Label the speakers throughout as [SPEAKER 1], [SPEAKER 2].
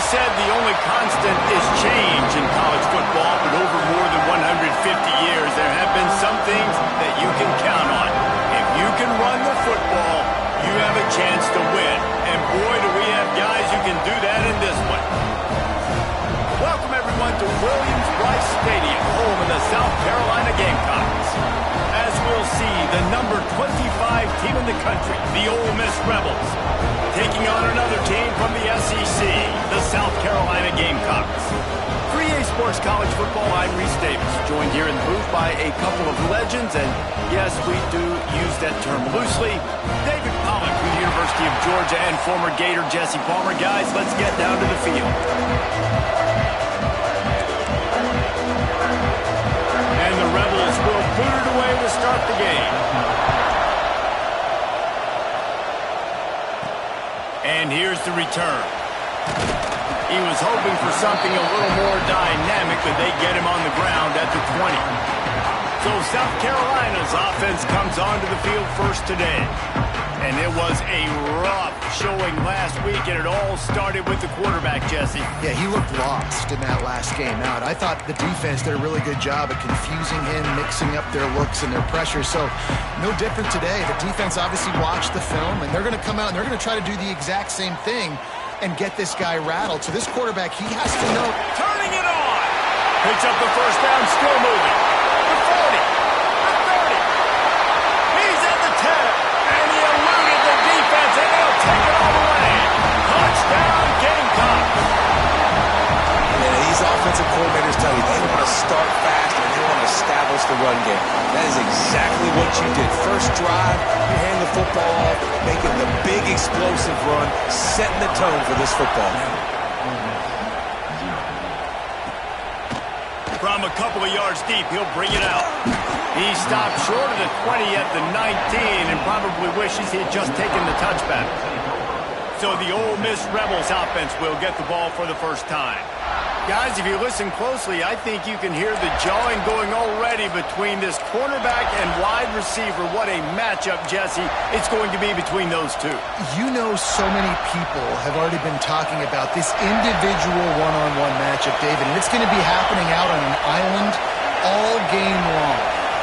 [SPEAKER 1] said the only constant is change in college football, but over more than 150 years, there have been some things that you can count on. If you can run the football, you have a chance to win. And boy, do we have guys who can do that in this one. Welcome, everyone, to Williams-Brice Stadium, home of the South Carolina Gamecocks. As we'll see, the number 25 team in the country, the Ole Miss Rebels, taking on another team from the SEC, the South Carolina Gamecocks. 3A Sports College Football, I'm Reese Davis, joined here in the booth by a couple of legends, and yes, we do use that term loosely. David Pollock from the University of Georgia and former Gator Jesse Palmer. Guys, let's get down to the field. And the Rebels will put it away to start the game. And here's the return. He was hoping for something a little more dynamic, but they get him on the ground at the 20. So South Carolina's offense comes onto the field first today. And it was a rough showing last week, and it all started with the quarterback, Jesse.
[SPEAKER 2] Yeah, he looked lost in that last game out. I thought the defense did a really good job of confusing him, mixing up their looks and their pressure. So no different today. The defense obviously watched the film, and they're going to come out and they're going to try to do the exact same thing and get this guy rattled. So this quarterback, he has to know.
[SPEAKER 1] Turning it on. Picks up the first down, still moving. The 40, the 30. He's at the 10. And he eluded the defense, and he'll take it all the way. Touchdown, Gamecocks.
[SPEAKER 3] Yeah, these offensive coordinators tell you they want to start fast and they want to establish the run game. That is exactly what you did. First drive, you hand the football off, making the big explosive run, setting the tone for this football.
[SPEAKER 1] From a couple of yards deep, he'll bring it out. He stopped short of the 20 at the 19 and probably wishes he had just taken the touchback. So the Ole Miss Rebels offense will get the ball for the first time. Guys, if you listen closely, I think you can hear the jawing going already between this cornerback and wide receiver. What a matchup, Jesse, it's going to be between those two.
[SPEAKER 2] You know, so many people have already been talking about this individual one-on-one matchup, David, and it's going to be happening out on an island all game long.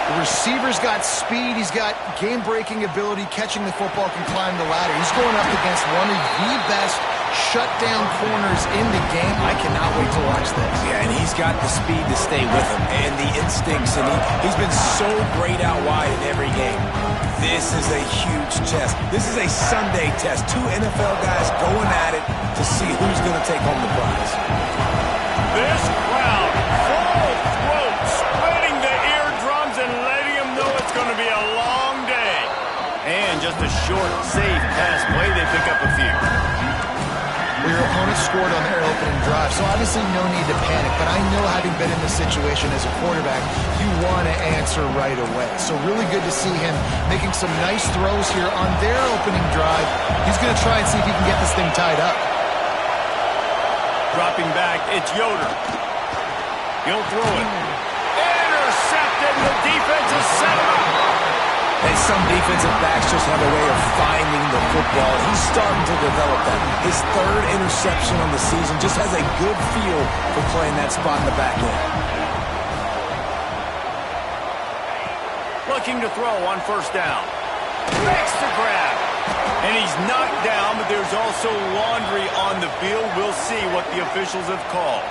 [SPEAKER 2] The receiver's got speed, he's got game-breaking ability, catching the football, can climb the ladder. He's going up against one of the best shutdown corners in the game. I cannot wait to watch this.
[SPEAKER 3] Yeah, and he's got the speed to stay with him and the instincts, and he's been so great out wide in every game. This is a huge test. This is a Sunday test. Two NFL guys going at it to see who's going to take home the prize.
[SPEAKER 1] This crowd, full throat, splitting the eardrums and letting them know it's going to be a long day. And just a short, safe pass play, they pick up a few.
[SPEAKER 2] Well, your opponent scored on their opening drive, so obviously no need to panic. But I know, having been in this situation as a quarterback, you want to answer right away. So really good to see him making some nice throws here on their opening drive. He's going to try and see if he can get this thing tied up.
[SPEAKER 1] Dropping back, it's Yoder. He'll throw it. Intercepted, the defense is set him up.
[SPEAKER 3] And some defensive backs just have a way of finding the football. He's starting to develop that. His third interception on the season just has a good feel for playing that spot in the back end.
[SPEAKER 1] Looking to throw on first down. Makes the grab. And he's knocked down, but there's also laundry on the field. We'll see what the officials have called.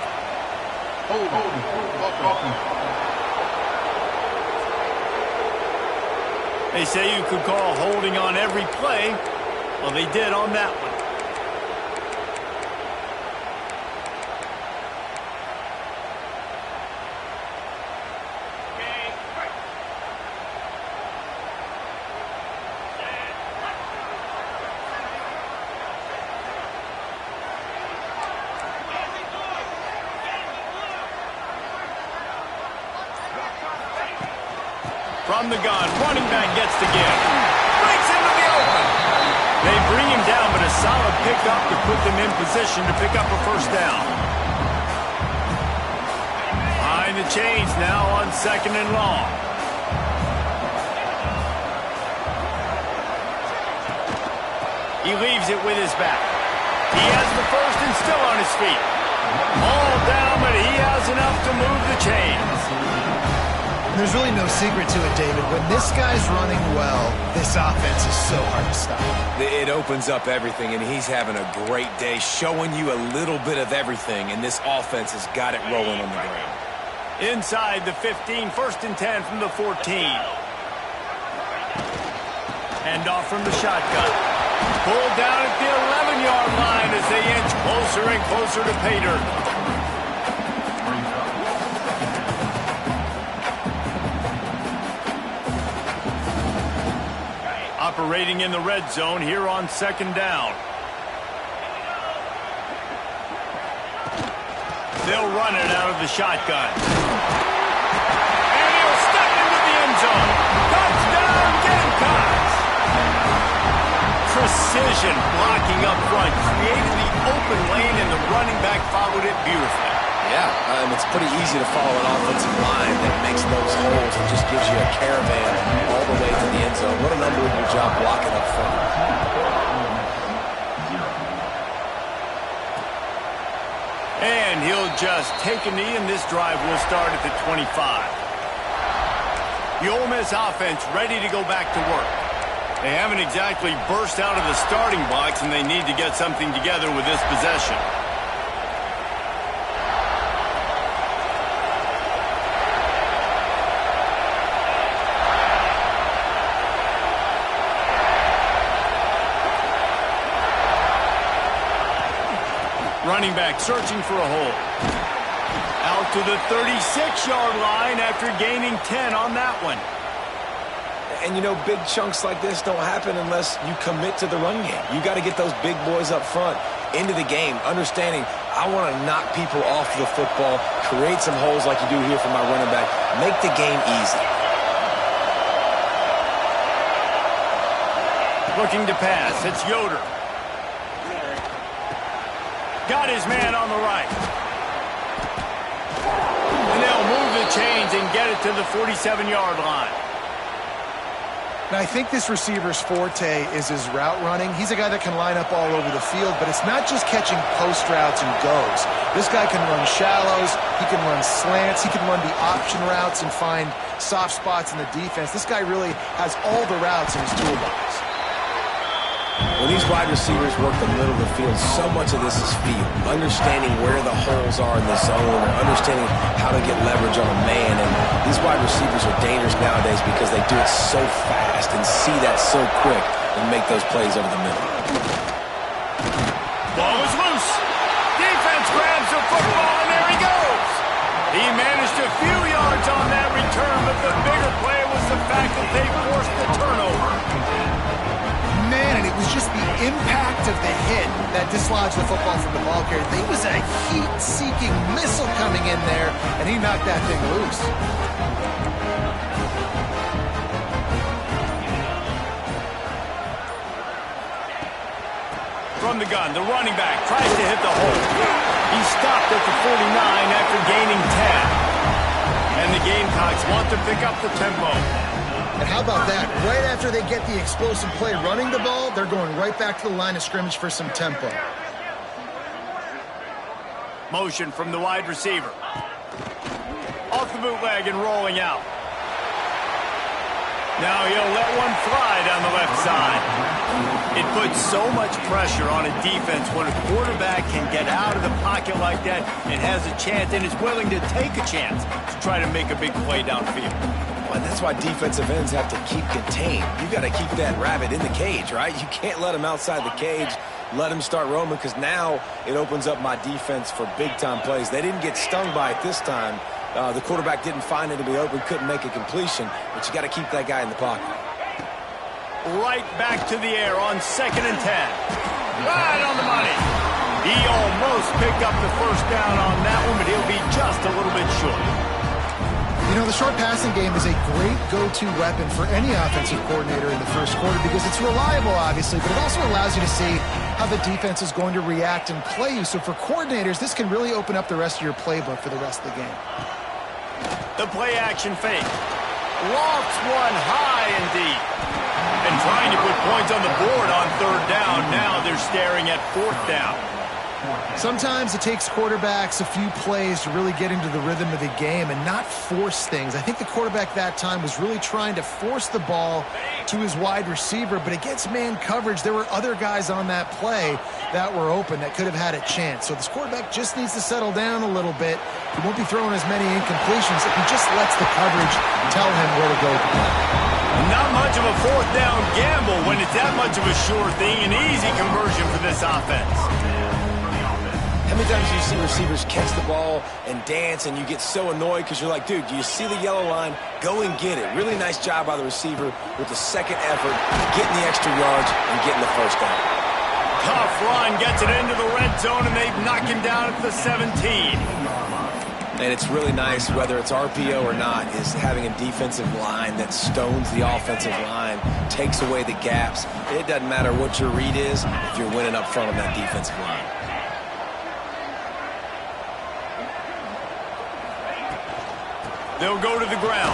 [SPEAKER 1] They say you could call holding on every play. Well, they did on that one. From the gun, running back gets the give. Breaks into the open. They bring him down, but a solid pickup to put them in position to pick up a first down. Behind the chains now on second and long. He leaves it with his back. He has the first and still on his feet. All down, but he has enough to move the chains.
[SPEAKER 2] There's really no secret to it, David. When this guy's running well, this offense is so hard to stop.
[SPEAKER 3] It opens up everything, and he's having a great day, showing you a little bit of everything, and this offense has got it rolling on the ground.
[SPEAKER 1] Inside the 15, first and 10 from the 14. Hand off from the shotgun. Pulled down at the 11-yard line as they inch closer and closer to pay dirt. Operating in the red zone here on second down. They'll run it out of the shotgun. And he'll step into the end zone. Touchdown, Gamecocks! Precision blocking up front. Created the open lane, and the running back followed it beautifully.
[SPEAKER 3] Yeah, it's pretty easy to follow an offensive line that makes those holes and just gives you a caravan all the way to the end zone. What an unbelievable job blocking up front.
[SPEAKER 1] And he'll just take a knee, and this drive will start at the 25. The Ole Miss offense ready to go back to work. They haven't exactly burst out of the starting blocks, and they need to get something together with this possession. Running back searching for a hole. Out to the 36-yard line after gaining 10 on that one.
[SPEAKER 3] And, you know, big chunks like this don't happen unless you commit to the run game. You got to get those big boys up front into the game, understanding I want to knock people off the football, create some holes like you do here for my running back, make the game easy.
[SPEAKER 1] Looking to pass. It's Yoder. Got his man on the right. And they'll move the chains and get it to the 47-yard line.
[SPEAKER 2] Now, I think this receiver's forte is his route running. He's a guy that can line up all over the field, but it's not just catching post routes and goes. This guy can run shallows, he can run slants, he can run the option routes and find soft spots in the defense. This guy really has all the routes in his toolbox.
[SPEAKER 3] When these wide receivers work the middle of the field, so much of this is feel. Understanding where the holes are in the zone, or understanding how to get leverage on a man. And these wide receivers are dangerous nowadays because they do it so fast and see that so quick and make those plays over the middle.
[SPEAKER 1] Ball is loose. Defense grabs the football, and there he goes. He managed a few yards on that return, but the bigger play was the fact that they forced the turnover.
[SPEAKER 2] Man, and it was just the impact of the hit that dislodged the football from the ball carrier. There was a heat-seeking missile coming in there, and he knocked that thing loose.
[SPEAKER 1] From the gun, the running back tries to hit the hole. He stopped at the 49 after gaining 10. And the Gamecocks want to pick up the tempo.
[SPEAKER 2] And how about that? Right after they get the explosive play running the ball, they're going right back to the line of scrimmage for some tempo.
[SPEAKER 1] Motion from the wide receiver. Off the bootleg and rolling out. Now he'll let one fly down the left side. It puts so much pressure on a defense when a quarterback can get out of the pocket like that and has a chance and is willing to take a chance to try to make a big play downfield.
[SPEAKER 3] Well, that's why defensive ends have to keep contained. You got to keep that rabbit in the cage, right? You can't let him outside the cage, let him start roaming, because now it opens up my defense for big-time plays. They didn't get stung by it this time. The quarterback didn't find it to be open, couldn't make a completion, but you got to keep that guy in the pocket.
[SPEAKER 1] Right back to the air on 2nd and 10. Right on the money. He almost picked up the first down on that one, but he'll be just a little bit short.
[SPEAKER 2] You know, the short passing game is a great go-to weapon for any offensive coordinator in the first quarter because it's reliable, obviously, but it also allows you to see how the defense is going to react and play you. So for coordinators, this can really open up the rest of your playbook for the rest of the game.
[SPEAKER 1] The play-action fake. Lofts one high and deep. and trying to put points on the board on third down. Now they're staring at fourth down.
[SPEAKER 2] Sometimes it takes quarterbacks a few plays to really get into the rhythm of the game and not force things. I think the quarterback that time was really trying to force the ball to his wide receiver, but against man coverage, there were other guys on that play that were open that could have had a chance. So this quarterback just needs to settle down a little bit. He won't be throwing as many incompletions if he just lets the coverage tell him where to go with the play.
[SPEAKER 1] Not much of a fourth down gamble when it's that much of a sure thing, an easy conversion for this offense.
[SPEAKER 3] How many times do you see receivers catch the ball and dance and you get so annoyed because you're like, dude, do you see the yellow line? Go and get it. Really nice job by the receiver with the second effort, getting the extra yards and getting the first down.
[SPEAKER 1] Tough run, gets it into the red zone, and they knock him down at the 17.
[SPEAKER 3] And it's really nice, whether it's RPO or not, is having a defensive line that stones the offensive line, takes away the gaps. It doesn't matter what your read is if you're winning up front on that defensive line.
[SPEAKER 1] They'll go to the ground.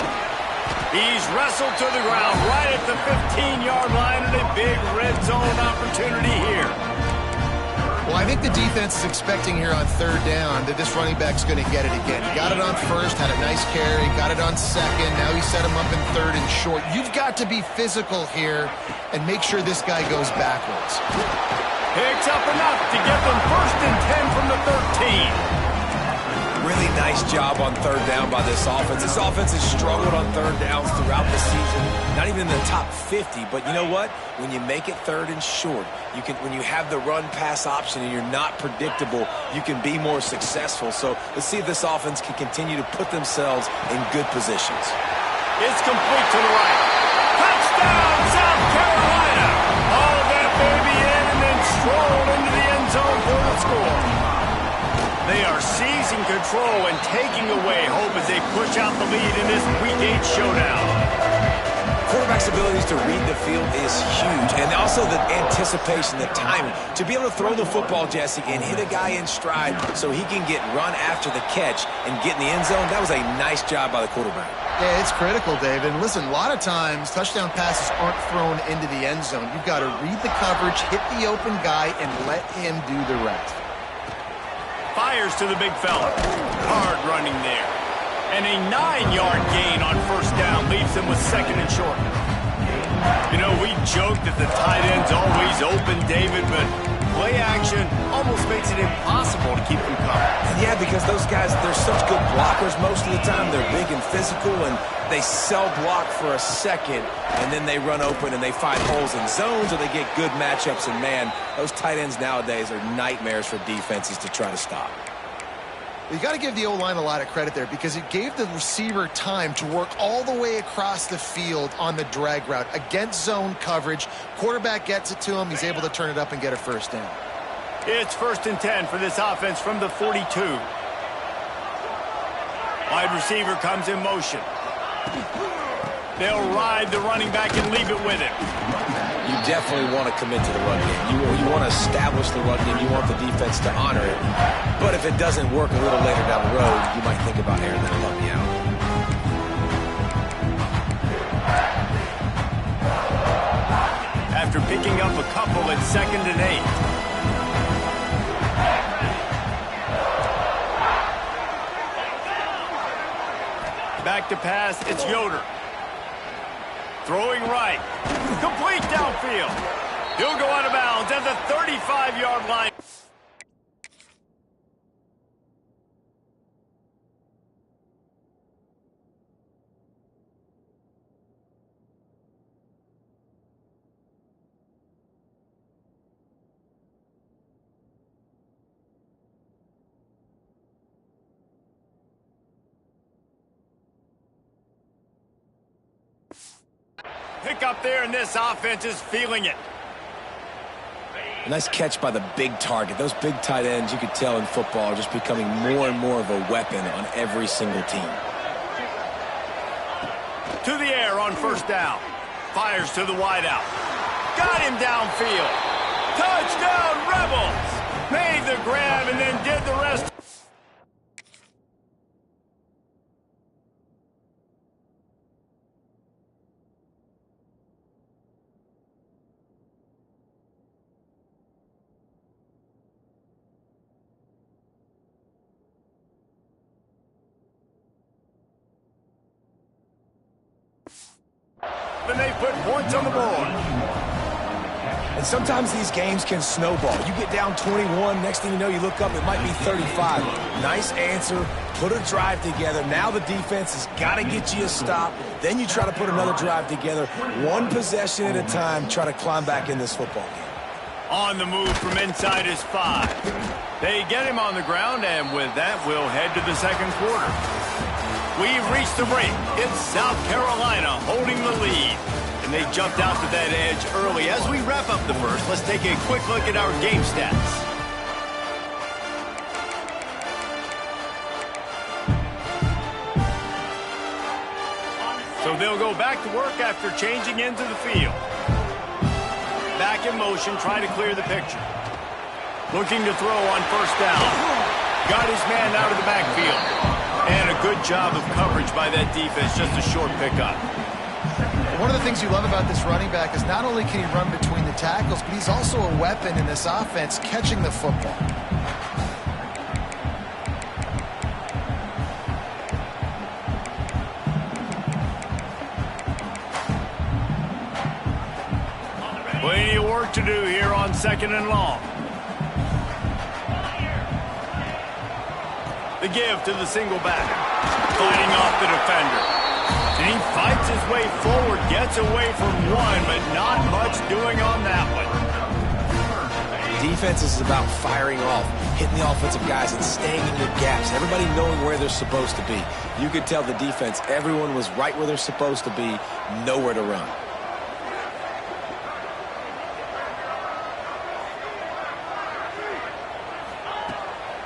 [SPEAKER 1] He's wrestled to the ground right at the 15-yard line, and a big red zone opportunity here.
[SPEAKER 2] Well, I think the defense is expecting here on third down that this running back's going to get it again. He got it on first, had a nice carry, got it on second. Now he set him up in third and short. You've got to be physical here and make sure this guy goes backwards.
[SPEAKER 1] Picks up enough to get them first and 10 from the 13.
[SPEAKER 3] Really nice job on third down by this offense. This offense has struggled on third downs throughout the season. Not even in the top 50, but you know what? When you make it third and short, when you have the run-pass option and you're not predictable, you can be more successful. So let's see if this offense can continue to put themselves in good positions.
[SPEAKER 1] It's complete to the right. Touchdown, South Carolina! All that baby in and then strolled into the end zone for the score. They are seizing control and taking away hope as they push out the lead in this Week 8 showdown.
[SPEAKER 3] Quarterback's abilities to read the field is huge, and also the anticipation, the timing. To be able to throw the football, Jesse, and hit a guy in stride so he can get run after the catch and get in the end zone, that was a nice job by the quarterback.
[SPEAKER 2] Yeah, it's critical, David. And listen, a lot of times touchdown passes aren't thrown into the end zone. You've got to read the coverage, hit the open guy, and let him do the rest.
[SPEAKER 1] Fires to the big fella. Hard running there. And a 9-yard gain on first down leaves him with second and short. You know, we joke that the tight end's always open, David, but play action almost makes it impossible to keep them covered.
[SPEAKER 3] Yeah, because those guys, they're such good blockers most of the time. They're big and physical, and they sell block for a second, and then they run open and they find holes in zones, or they get good matchups. And, man, those tight ends nowadays are nightmares for defenses to try to stop.
[SPEAKER 2] You got to give the O-line a lot of credit there because it gave the receiver time to work all the way across the field on the drag route against zone coverage. Quarterback gets it to him. He's able to turn it up and get a first down.
[SPEAKER 1] It's first and 10 for this offense from the 42. Wide receiver comes in motion. They'll ride the running back and leave it with him.
[SPEAKER 3] You definitely want to commit to the run game. You want to establish the run game. You want the defense to honor it. But if it doesn't work a little later down the road, you might think about airing that puppy out.
[SPEAKER 1] After picking up a couple at 2nd and 8. Back to pass, it's Yoder. Throwing right. Complete downfield. He'll go out of bounds at the 35-yard line. Pick up there, and this offense is feeling it.
[SPEAKER 3] A nice catch by the big target. Those big tight ends, you could tell in football, are just becoming more and more of a weapon on every single team.
[SPEAKER 1] To the air on first down. Fires to the wideout. Got him downfield. Touchdown, Rebels! Made the grab and then did the rest. and they put points on the board.
[SPEAKER 3] And sometimes these games can snowball. You get down 21, next thing you know, you look up, it might be 35. Nice answer, put a drive together. Now the defense has got to get you a stop. Then you try to put another drive together. One possession at a time, try to climb back in this football game.
[SPEAKER 1] On the move from inside his 5. They get him on the ground, and with that, we'll head to the second quarter. We've reached the break. It's South Carolina holding the lead. And they jumped out to that edge early. As we wrap up the first, let's take a quick look at our game stats. So they'll go back to work after changing into the field. Back in motion, trying to clear the picture. Looking to throw on first down. Got his man out of the backfield. And a good job of coverage by that defense, just a short pickup.
[SPEAKER 2] One of the things you love about this running back is not only can he run between the tackles, but he's also a weapon in this offense catching the football.
[SPEAKER 1] Plenty of work to do here on second and long. The give to the single back. Fighting off the defender. And he fights his way forward, gets away from one, but not much doing on that one.
[SPEAKER 3] Defense is about firing off, hitting the offensive guys and staying in your gaps. Everybody knowing where they're supposed to be. You could tell the defense, everyone was right where they're supposed to be, nowhere to run.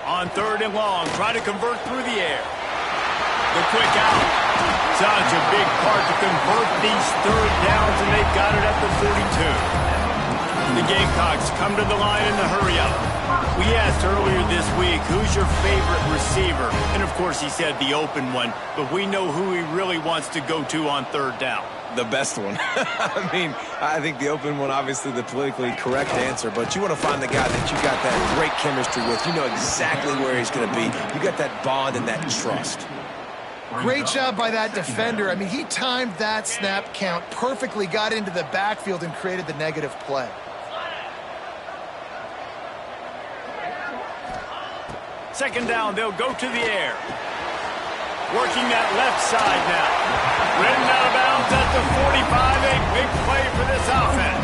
[SPEAKER 1] On third and long, try to convert through the air. The quick out. Such a big part to convert these third downs, and they've got it at the 42. The Gamecocks come to the line in the hurry-up. We asked earlier this week, who's your favorite receiver? And, of course, he said the open one, but we know who he really wants to go to on third down.
[SPEAKER 3] The best one. I mean, I think the open one, obviously the politically correct answer, but you want to find the guy that you got that great chemistry with. You know exactly where he's going to be. You got that bond and that trust.
[SPEAKER 2] Great job by that defender. I mean, he timed that snap count perfectly, got into the backfield and created the negative play.
[SPEAKER 1] Second down, they'll go to the air. Working that left side now. Ridden out of bounds at the 45. A big play for this offense.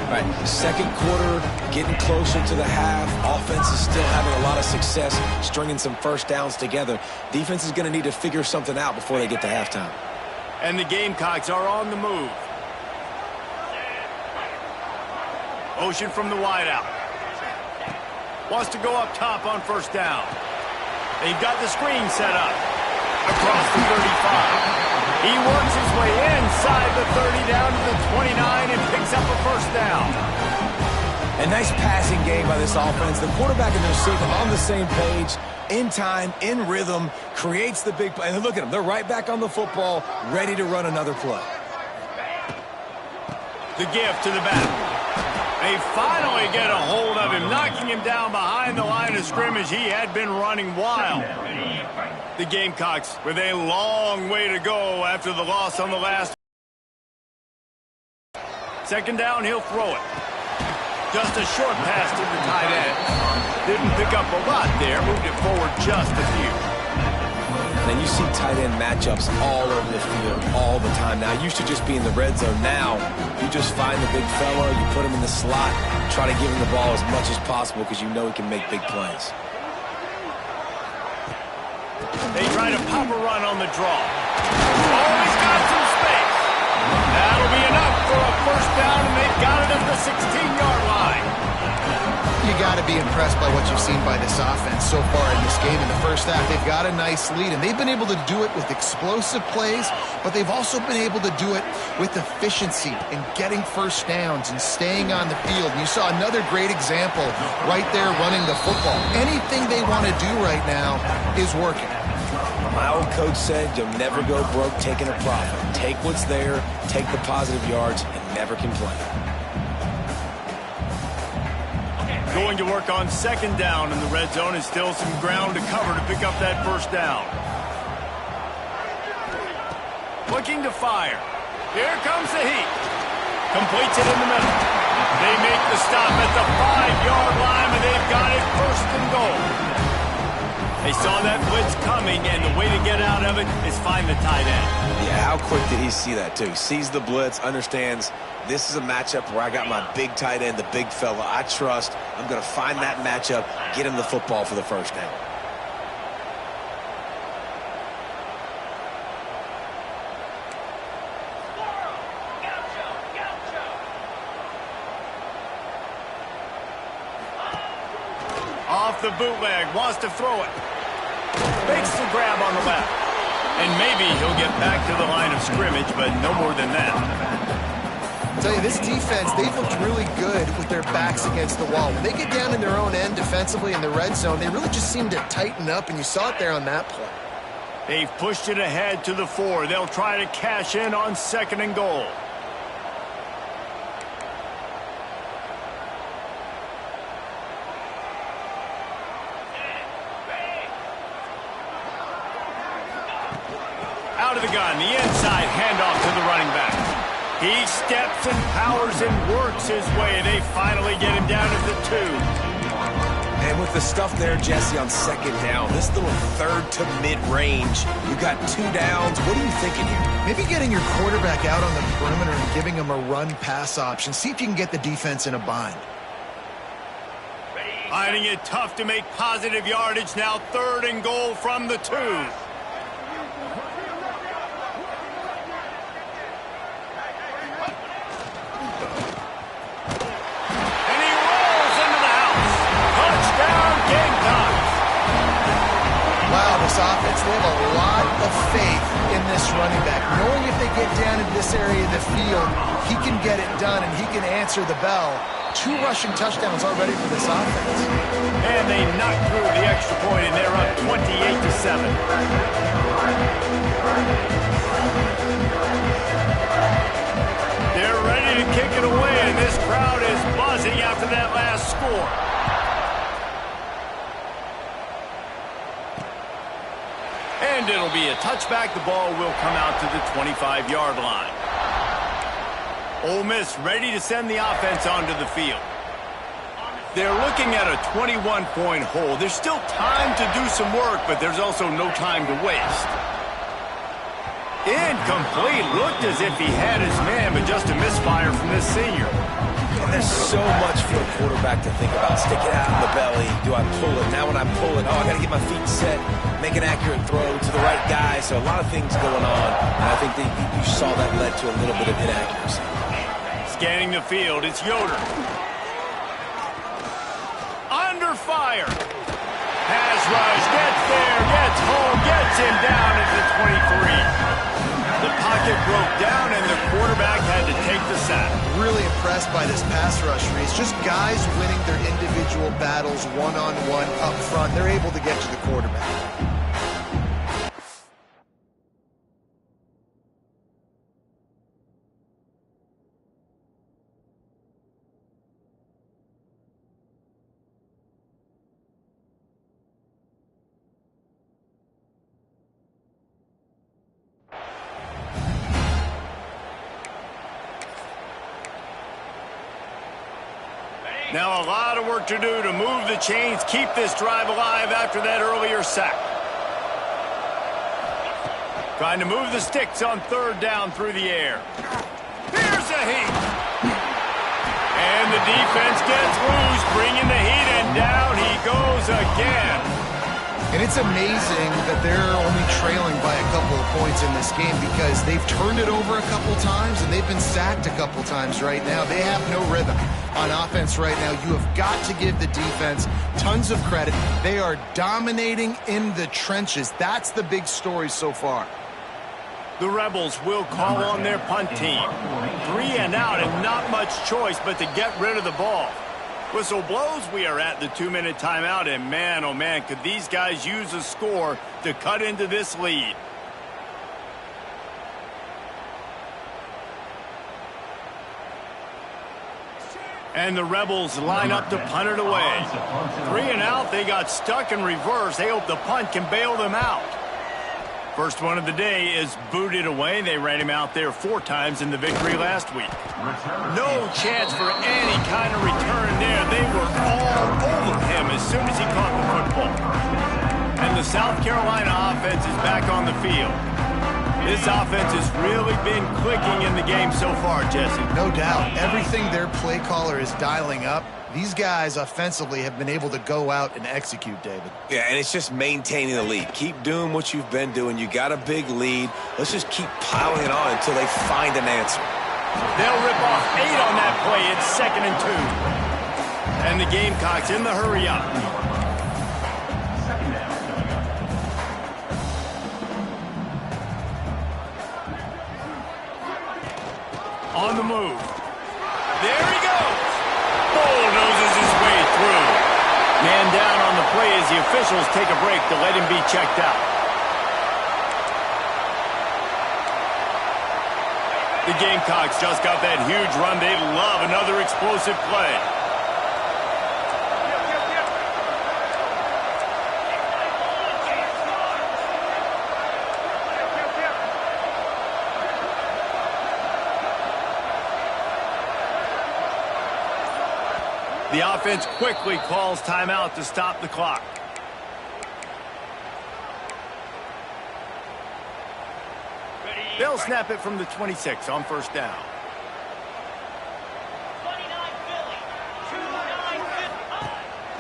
[SPEAKER 3] Right, second quarter, getting closer to the half. Offense is still having a lot of success, stringing some first downs together. Defense is going to need to figure something out before they get to halftime.
[SPEAKER 1] And the Gamecocks are on the move. Motion from the wideout. Wants to go up top on first down. They've got the screen set up. Across the 35. He works his way inside the 30 down to the 29 and picks up a first down.
[SPEAKER 3] A nice passing game by this offense. The quarterback and the receiver on the same page, in time, in rhythm, creates the big play. And look at them. They're right back on the football, ready to run another play.
[SPEAKER 1] The give to the back. They finally get a hold of him, knocking him down behind the line of scrimmage. He had been running wild. The Gamecocks with a long way to go after the loss on the last. Second down, he'll throw it. Just a short pass to the tight end. Didn't pick up a lot there, moved it forward just a few.
[SPEAKER 3] And you see tight end matchups all over the field all the time. Now, it used to just be in the red zone. Now, you just find the big fella, you put him in the slot, try to give him the ball as much as possible because you know he can make big plays.
[SPEAKER 1] They try to pop a run on the draw. Oh, he's got some space. That'll be enough for a first down, and they've got it at the 16-yard line.
[SPEAKER 2] You got to be impressed by what you've seen by this offense so far in this game. In the first half, they've got a nice lead, and they've been able to do it with explosive plays, but they've also been able to do it with efficiency and getting first downs and staying on the field. And you saw another great example right there running the football. Anything they want to do right now is working.
[SPEAKER 3] My old coach said you'll never go broke taking a profit. Take what's there, take the positive yards, and never complain.
[SPEAKER 1] Going to work on second down in the red zone, and still some ground to cover to pick up that first down. Looking to fire. Here comes the heat. Completes it in the middle. They make the stop at the 5-yard line, and they've got it first and goal. They saw that blitz coming, and the way to get out of it is find the tight end.
[SPEAKER 3] Yeah, how quick did he see that, too? He sees the blitz, understands this is a matchup where I got my big tight end, the big fella I trust. I'm going to find that matchup, get him the football for the first down.
[SPEAKER 1] Off the bootleg, wants to throw it. Makes the grab on the left. And maybe he'll get back to the line of scrimmage, but no more than that.
[SPEAKER 2] I'll tell you, this defense, they've looked really good with their backs against the wall. When they get down in their own end defensively in the red zone, they really just seem to tighten up, and you saw it there on that play.
[SPEAKER 1] They've pushed it ahead to the 4. They'll try to cash in on 2nd and goal. Out of the gun, the inside handoff to the running back. He steps and powers and works his way. They finally get him down at the 2.
[SPEAKER 3] And with the stuff there, Jesse, on 2nd down, this little 3rd to mid-range, you got 2 downs. What are you thinking here?
[SPEAKER 2] Maybe getting your quarterback out on the perimeter and giving him a run-pass option. See if you can get the defense in a bind.
[SPEAKER 1] Finding it tough to make positive yardage now. 3rd and goal from the 2.
[SPEAKER 2] Offense, they have a lot of faith in this running back, knowing if they get down into this area of the field, he can get it done and he can answer the bell. 2 rushing touchdowns already for this offense.
[SPEAKER 1] And they knocked through the extra point, and they're up 28-7. They're ready to kick it away, and this crowd is buzzing after that last score. And it'll be a touchback. The ball will come out to the 25-yard line. Ole Miss ready to send the offense onto the field. They're looking at a 21-point hole. There's still time to do some work, but there's also no time to waste. Incomplete. Looked as if he had his man, but just a misfire from this senior.
[SPEAKER 3] And there's so much for a quarterback to think about. Stick it out in the belly. Do I pull it? Now when I pull it, I got to get my feet set, make an accurate throw to the right guy. So a lot of things going on. And I think that you saw that led to a little bit of inaccuracy.
[SPEAKER 1] Scanning the field, it's Yoder. Under fire. Pass rush, gets there, gets home, gets him down at the 23. The pocket broke down, and the quarterback had to take the sack.
[SPEAKER 2] Really impressed by this pass rush, Reese. Just guys winning their individual battles one-on-one up front. They're able to get to the quarterback.
[SPEAKER 1] Now a lot of work to do to move the chains, keep this drive alive after that earlier sack. Trying to move the sticks on 3rd down through the air. Here's a heat. And the defense gets loose, bringing the heat, and down he goes again.
[SPEAKER 2] And it's amazing that they're only trailing by a couple of points in this game because they've turned it over a couple times and they've been sacked a couple times right now. They have no rhythm on offense right now. You have got to give the defense tons of credit. They are dominating in the trenches. That's the big story so far.
[SPEAKER 1] The Rebels will call on their punt team. 3 and out and not much choice but to get rid of the ball. Whistle blows, we are at the 2-minute timeout, and man, oh man, could these guys use a score to cut into this lead. And the Rebels line up to punt it away. 3 and out, they got stuck in reverse. They hope the punt can bail them out. First one of the day is booted away. They ran him out there 4 times in the victory last week. No chance for any kind of return there. They were all over him as soon as he caught the football. And the South Carolina offense is back on the field. This offense has really been clicking in the game so far, Jesse.
[SPEAKER 2] No doubt. Everything their play caller is dialing up, these guys offensively have been able to go out and execute, David.
[SPEAKER 3] Yeah, and it's just maintaining the lead. Keep doing what you've been doing. You got a big lead. Let's just keep piling it on until they find an answer.
[SPEAKER 1] They'll rip off 8 on that play. It's 2nd and 2. And the Gamecocks in the hurry up. On the move. There he goes. Bulldozes his way through. Man down on the play as the officials take a break to let him be checked out. The Gamecocks just got that huge run. They love another explosive play. The offense quickly calls timeout to stop the clock. They'll snap it from the 26 on first down.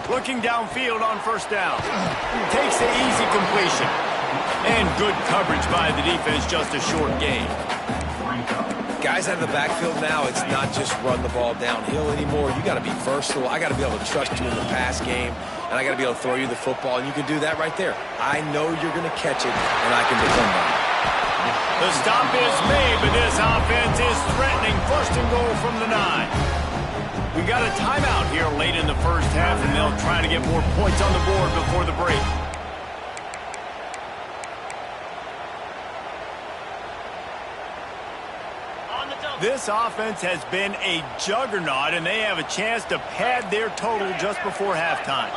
[SPEAKER 1] Looking downfield on first down. Takes the easy completion. And good coverage by the defense, just a short gain.
[SPEAKER 3] Guys out of the backfield now, it's not just run the ball downhill anymore. You got to be versatile. I got to be able to trust you in the pass game, and I got to be able to throw you the football, and you can do that right there. I know you're going to catch it, and I can depend on it.
[SPEAKER 1] The stop is made, but this offense is threatening. 1st and goal from the 9. We got a timeout here late in the first half, and they'll try to get more points on the board before the break. This offense has been a juggernaut, and they have a chance to pad their total just before halftime.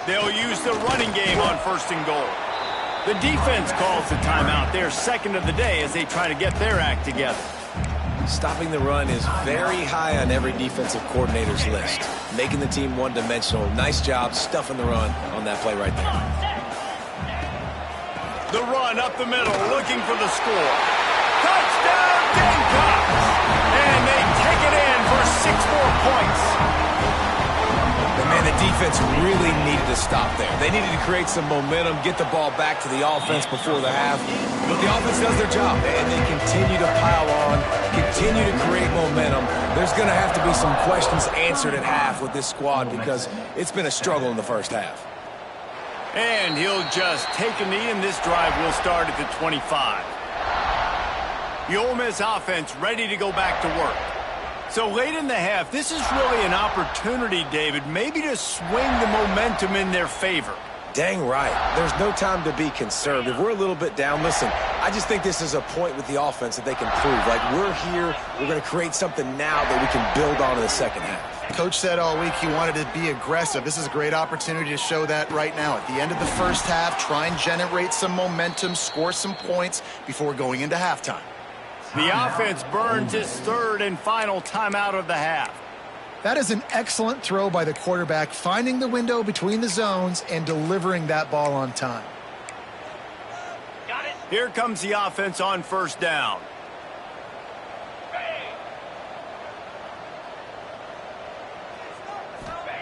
[SPEAKER 1] They'll use the running game on 1st and goal. The defense calls the timeout. They're 2nd of the day as they try to get their act together.
[SPEAKER 3] Stopping the run is very high on every defensive coordinator's list. Making the team one-dimensional. Nice job stuffing the run on that play right there.
[SPEAKER 1] The run up the middle, looking for the score. Touchdown, Gamecocks! And they take it in for 6 more points.
[SPEAKER 3] But man, the defense really needed to stop there. They needed to create some momentum, get the ball back to the offense before the half. But the offense does their job, and they continue to pile on, continue to create momentum. There's going to have to be some questions answered at half with this squad because it's been a struggle in the first half.
[SPEAKER 1] And he'll just take a knee, and this drive will start at the 25. The Ole Miss offense ready to go back to work. So late in the half, this is really an opportunity, David, maybe to swing the momentum in their favor.
[SPEAKER 3] Dang right. There's no time to be conservative. We're a little bit down. Listen, I just think this is a point with the offense that they can prove. Like, we're here, we're going to create something now that we can build on in the second half.
[SPEAKER 2] Coach said all week he wanted to be aggressive. This is a great opportunity to show that right now. At the end of the first half, try and generate some momentum, score some points before going into halftime.
[SPEAKER 1] The offense burns its 3rd and final timeout of the half.
[SPEAKER 2] That is an excellent throw by the quarterback, finding the window between the zones and delivering that ball on time.
[SPEAKER 1] Here comes the offense on 1st down.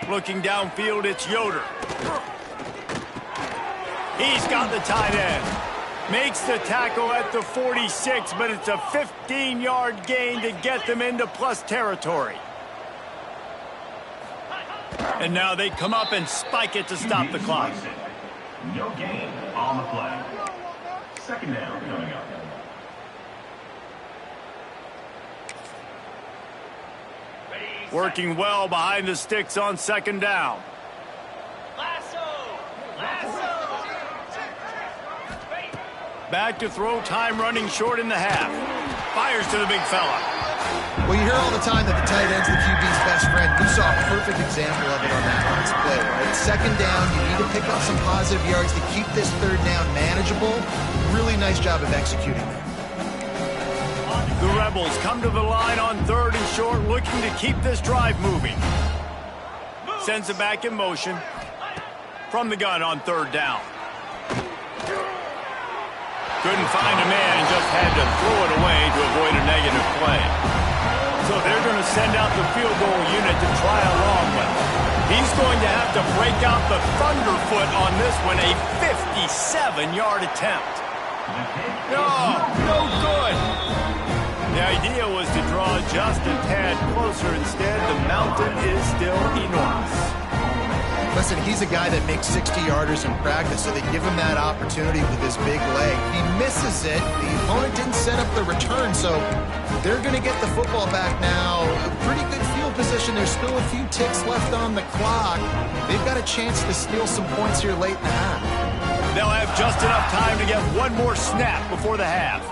[SPEAKER 1] Looking downfield, it's Yoder. He's got the tight end. Makes the tackle at the 46, but it's a 15-yard gain to get them into plus territory. And now they come up and spike it to stop the clock.
[SPEAKER 4] No gain on the play. 2nd down coming up.
[SPEAKER 1] Working well behind the sticks on 2nd down. Back to throw, time running short in the half. Fires to the big fella.
[SPEAKER 2] Well, you hear all the time that the tight end's the QB's best friend. You saw a perfect example of it on that last play, right? Second down, you need to pick up some positive yards to keep this third down manageable. Really nice job of executing that.
[SPEAKER 1] The Rebels come to the line on 3rd and short, looking to keep this drive moving. Sends it back in motion. From the gun on 3rd down. Couldn't find a man and just had to throw it away to avoid a negative play. So they're going to send out the field goal unit to try a long one. He's going to have to break out the thunderfoot on this one, a 57-yard attempt. No good. The idea was to draw just a tad closer. Instead, the mountain is still enormous.
[SPEAKER 2] Listen, he's a guy that makes 60-yarders in practice, so they give him that opportunity with his big leg. He misses it. The opponent didn't set up the return, so they're going to get the football back now. A pretty good field position. There's still a few ticks left on the clock. They've got a chance to steal some points here late in the half.
[SPEAKER 1] They'll have just enough time to get one more snap before the half.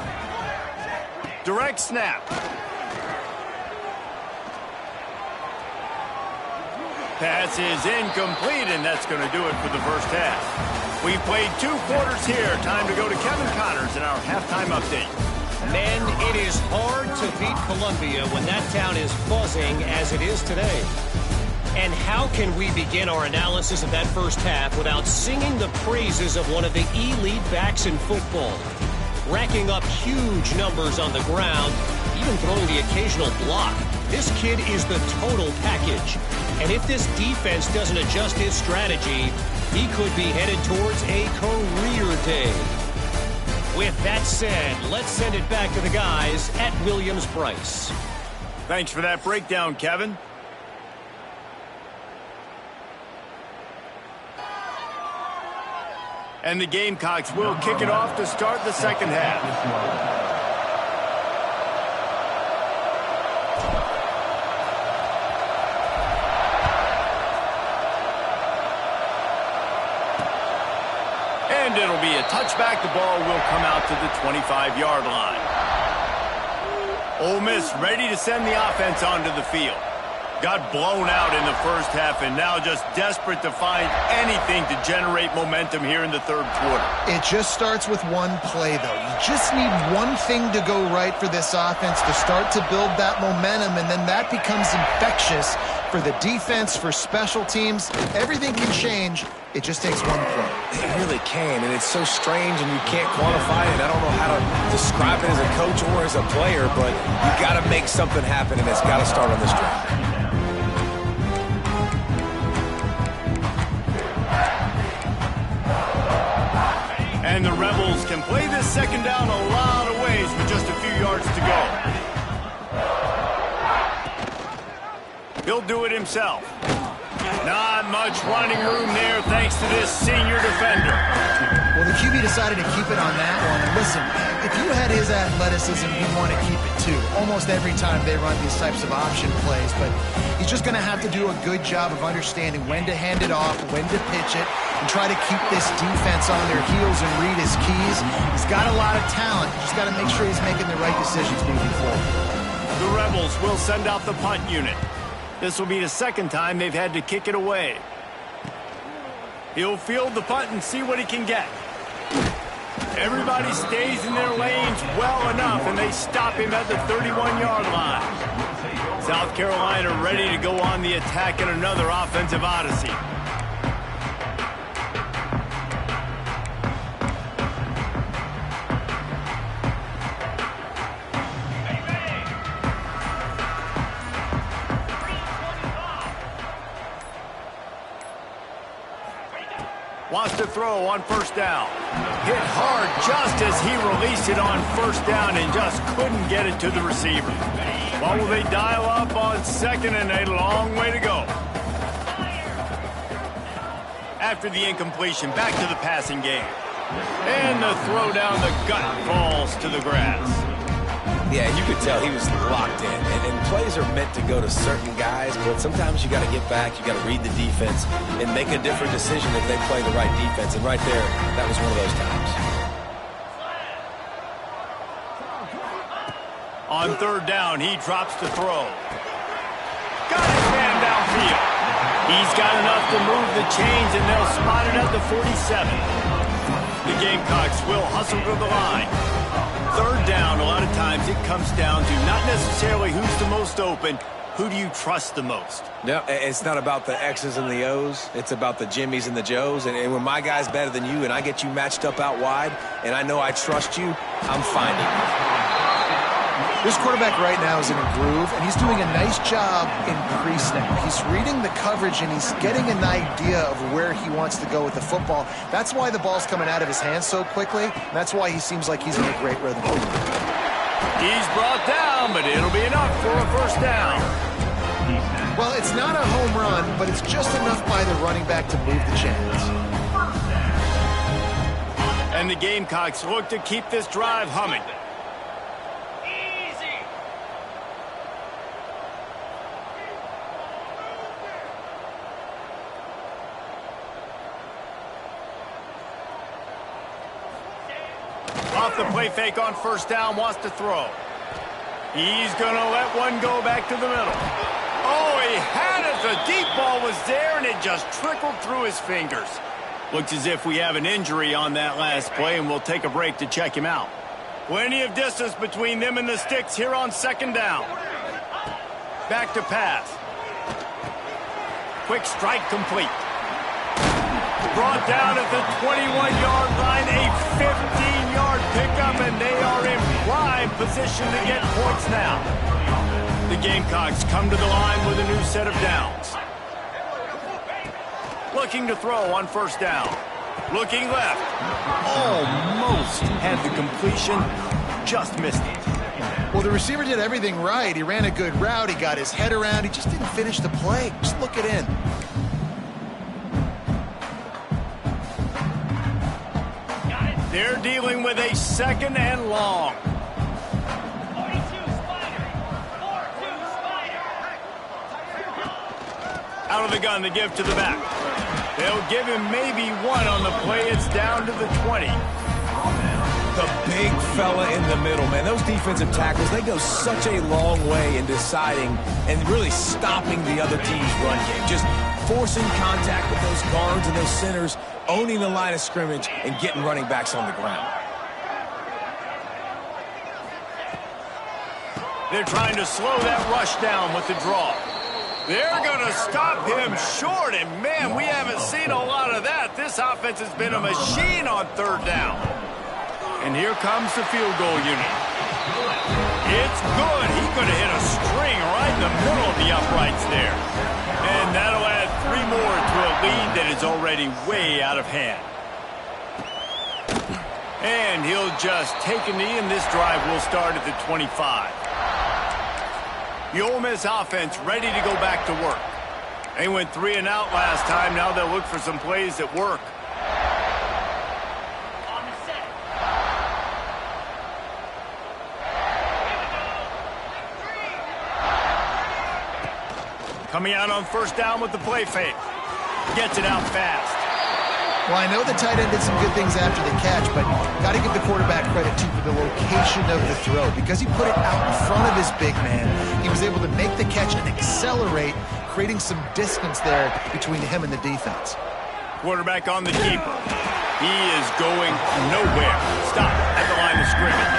[SPEAKER 1] Direct snap. Pass is incomplete, and that's going to do it for the first half. We've played 2 quarters here. Time to go to Kevin Connors in our halftime update.
[SPEAKER 5] Men, it is hard to beat Columbia when that town is buzzing as it is today. And how can we begin our analysis of that first half without singing the praises of one of the elite backs in football? Racking up huge numbers on the ground, even throwing the occasional block. This kid is the total package. And if this defense doesn't adjust his strategy, he could be headed towards a career day. With that said, let's send it back to the guys at Williams-Brice.
[SPEAKER 1] Thanks for that breakdown, Kevin. And the Gamecocks will kick it off to start the second half. And it'll be a touchback. The ball will come out to the 25-yard line. Ole Miss ready to send the offense onto the field. Got blown out in the first half and now just desperate to find anything to generate momentum here in the third quarter.
[SPEAKER 2] It just starts with one play, though. You just need one thing to go right for this offense to start to build that momentum, and then that becomes infectious for the defense, for special teams. Everything can change. It just takes one play.
[SPEAKER 3] It really can, and it's so strange, and you can't quantify it. I don't know how to describe it as a coach or as a player, but you got to make something happen, and it's got to start on this drive.
[SPEAKER 1] And the Rebels can play this second down a lot of ways with just a few yards to go. He'll do it himself. Not much running room there thanks to this senior defender.
[SPEAKER 2] Well, the QB decided to keep it on that one. And listen, if you had his athleticism, you'd want to keep it too. Almost every time they run these types of option plays. But he's just going to have to do a good job of understanding when to hand it off, when to pitch it, and try to keep this defense on their heels and read his keys. He's got a lot of talent. Just got to make sure he's making the right decisions moving forward.
[SPEAKER 1] The Rebels will send out the punt unit. This will be the second time they've had to kick it away. He'll field the punt and see what he can get. Everybody stays in their lanes well enough, and they stop him at the 31-yard line. South Carolina ready to go on the attack in another offensive odyssey. Wants to throw on first down. Hit hard just as he released it on first down and just couldn't get it to the receiver. What will they dial up on second, and a long way to go. After the incompletion, back to the passing game. And the throw down the gut falls to the grass.
[SPEAKER 3] Yeah, you could tell he was locked in. And plays are meant to go to certain guys, but sometimes you got to get back, you got to read the defense, and make a different decision if they play the right defense. And right there, that was one of those times.
[SPEAKER 1] On third down, he drops to throw. Got his man downfield. He's got enough to move the chains, and they'll spot it at the 47. The Gamecocks will hustle to the line. Third down, a lot of times it comes down to not necessarily who's the most open, who do you trust the most?
[SPEAKER 3] No, it's not about the X's and the O's. It's about the Jimmies and the Joes. And when my guy's better than you and I get you matched up out wide and I know I trust you, I'm finding you.
[SPEAKER 2] This quarterback right now is in a groove, and he's doing a nice job in pre-snap. He's reading the coverage, and he's getting an idea of where he wants to go with the football. That's why the ball's coming out of his hands so quickly, and that's why he seems like he's in a great rhythm.
[SPEAKER 1] He's brought down, but it'll be enough for a first down.
[SPEAKER 2] Well, it's not a home run, but it's just enough by the running back to move the chains.
[SPEAKER 1] And the Gamecocks look to keep this drive humming. Off the play fake on first down, wants to throw. He's going to let one go back to the middle. Oh, he had it. The deep ball was there, and it just trickled through his fingers. Looks as if we have an injury on that last play, and we'll take a break to check him out. Plenty of distance between them and the sticks here on second down. Back to pass. Quick strike complete. Brought down at the 21-yard line, a 15-yard pickup, and they are in prime position to get points now. The Gamecocks come to the line with a new set of downs. Looking to throw on first down. Looking left. Almost had the completion, just missed it.
[SPEAKER 2] Well, the receiver did everything right. He ran a good route. He got his head around. He just didn't finish the play. Just look it in.
[SPEAKER 1] They're dealing with a second and long.
[SPEAKER 6] 42 Spider. 4-2 Spider.
[SPEAKER 1] Out of the gun, the give to the back. They'll give him maybe one on the play. It's down to the 20.
[SPEAKER 3] The big fella in the middle, man. Those defensive tackles, they go such a long way in deciding and really stopping the other team's run game. Just forcing contact with those guards and those centers, owning the line of scrimmage, and getting running backs on the ground.
[SPEAKER 1] They're trying to slow that rush down with the draw. They're going to stop him short, and man, we haven't seen a lot of that. This offense has been a machine on third down. And here comes the field goal unit. It's good. He could have hit a string right in the middle of the uprights there. And that'll add 3 more to a lead that is already way out of hand. And he'll just take a knee, and this drive will start at the 25. The Ole Miss offense ready to go back to work. They went 3 and out last time. Now they'll look for some plays that work.
[SPEAKER 6] On the set.
[SPEAKER 1] Coming out on first down with the play fake. Gets it out fast.
[SPEAKER 2] Well, I know the tight end did some good things after the catch, but got to give the quarterback credit, too, for the location of the throw. Because he put it out in front of his big man, he was able to make the catch and accelerate, creating some distance there between him and the defense.
[SPEAKER 1] Quarterback on the keeper. He is going nowhere. Stop at the line of scrimmage.